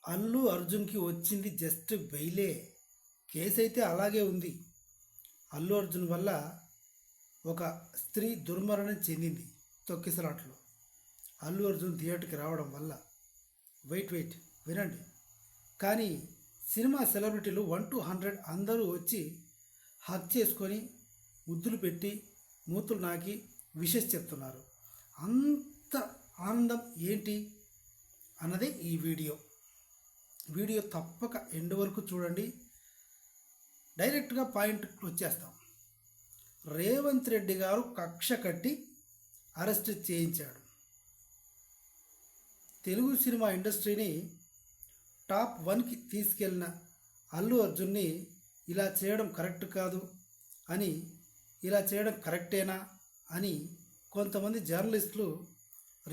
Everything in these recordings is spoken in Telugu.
అల్లు అర్జున్కి వచ్చింది జస్ట్ బెయిలే. కేసు అయితే అలాగే ఉంది. అల్లు అర్జున్ వల్ల ఒక స్త్రీ దుర్మరణం చెందింది తొక్కిసలాట్లో. అల్లు అర్జున్ థియేటర్కి రావడం వల్ల. వెయిట్ వినండి. కానీ సినిమా సెలబ్రిటీలు 1 to 100 అందరూ వచ్చి హక్ చేసుకొని ముద్దులు పెట్టి మూతులు నాకి విషెస్ చెప్తున్నారు. అంత ఆనందం ఏంటి అన్నదే ఈ వీడియో తప్పక ఎండ్ వరకు చూడండి. డైరెక్ట్గా పాయింట్ వచ్చేస్తాం. రేవంత్ రెడ్డి గారు కక్ష కట్టి అరెస్ట్ చేయించాడు. తెలుగు సినిమా ఇండస్ట్రీని టాప్ 1కి తీసుకెళ్ళిన అల్లు అర్జున్ని ఇలా చేయడం కరెక్ట్ కాదు అని, ఇలా చేయడం కరెక్టేనా అని కొంతమంది జర్నలిస్టులు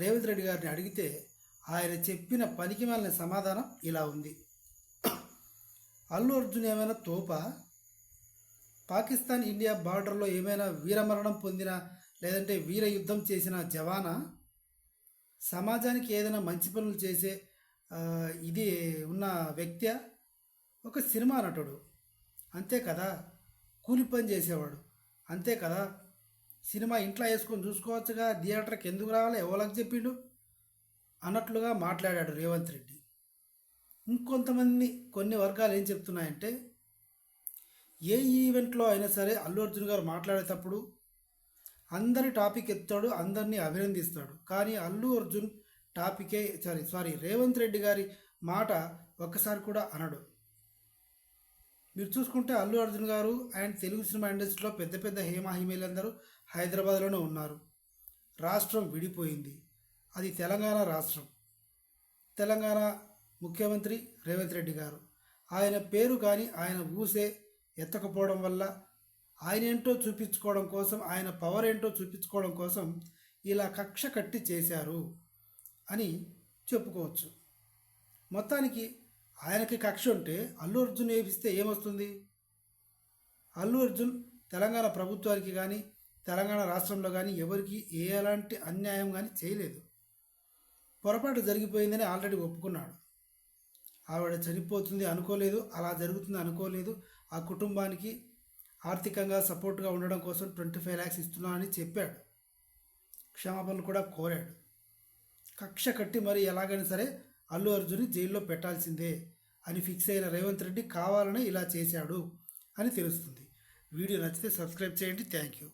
రేవంత్ రెడ్డి గారిని అడిగితే ఆయన చెప్పిన పనికిమాలిన సమాధానం ఇలా ఉంది. అల్లు అర్జున్ ఏమైనా తోపా? పాకిస్తాన్ ఇండియా బార్డర్లో ఏమైనా వీరమరణం పొందిన లేదంటే వీర యుద్ధం చేసిన జవానా? సమాజానికి ఏదైనా మంచి పనులు చేసే ఇది ఉన్న వ్యక్తి? ఒక సినిమా నటుడు అంతే కదా, కూలి పని చేసేవాడు అంతే కదా, సినిమా ఇంట్లో వేసుకొని చూసుకోవచ్చుగా, థియేటర్కి ఎందుకు రావాలి, ఎవరికి చెప్పిండు అన్నట్లుగా మాట్లాడాడు రేవంత్ రెడ్డి. కొన్ని వర్గాలు ఏం చెప్తున్నాయంటే, ఏ ఈవెంట్లో అయినా సరే అల్లు అర్జున్ గారు మాట్లాడేటప్పుడు అందరి టాపిక్ ఎత్తాడు, అందరినీ అభినందిస్తాడు. కానీ అల్లు అర్జున్ టాపికే రేవంత్ రెడ్డి గారి మాట ఒక్కసారి కూడా అనడు. మీరు చూసుకుంటే అల్లు అర్జున్ గారు అండ్ తెలుగు సినిమా ఇండస్ట్రీలో పెద్ద పెద్ద హేమాహిమేలందరూ హైదరాబాద్లోనే ఉన్నారు. రాష్ట్రం విడిపోయింది, అది తెలంగాణ రాష్ట్రం. తెలంగాణ ముఖ్యమంత్రి రేవంత్ రెడ్డి గారు. ఆయన పేరు కానీ ఆయన ఊసే ఎత్తకపోవడం వల్ల ఆయన ఏంటో చూపించుకోవడం కోసం, ఆయన పవర్ ఏంటో చూపించుకోవడం కోసం ఇలా కక్ష కట్టి చేశారు అని చెప్పుకోవచ్చు. మొత్తానికి ఆయనకి కక్ష ఉంటే అల్లు అర్జున్ వేపిస్తే ఏమొస్తుంది? అల్లు అర్జున్ తెలంగాణ ప్రభుత్వానికి కానీ తెలంగాణ రాష్ట్రంలో కానీ ఎవరికి ఎలాంటి అన్యాయం కానీ చేయలేదు. పొరపాటు జరిగిపోయిందని ఆల్రెడీ ఒప్పుకున్నాడు. ఆవిడ చనిపోతుంది అనుకోలేదు, అలా జరుగుతుంది అనుకోలేదు. ఆ కుటుంబానికి ఆర్థికంగా సపోర్ట్గా ఉండడం కోసం 25 lakhs ఇస్తున్నా అని చెప్పాడు. క్షమాపణలు కూడా కోరాడు. కక్ష కట్టి మరి ఎలాగైనా సరే అల్లు అర్జున్ని జైల్లో పెట్టాల్సిందే అని ఫిక్స్ అయిన రేవంత్ రెడ్డి కావాలనే ఇలా చేశాడు అని తెలుస్తుంది. వీడియో నచ్చితే సబ్స్క్రైబ్ చేయండి. Thank you.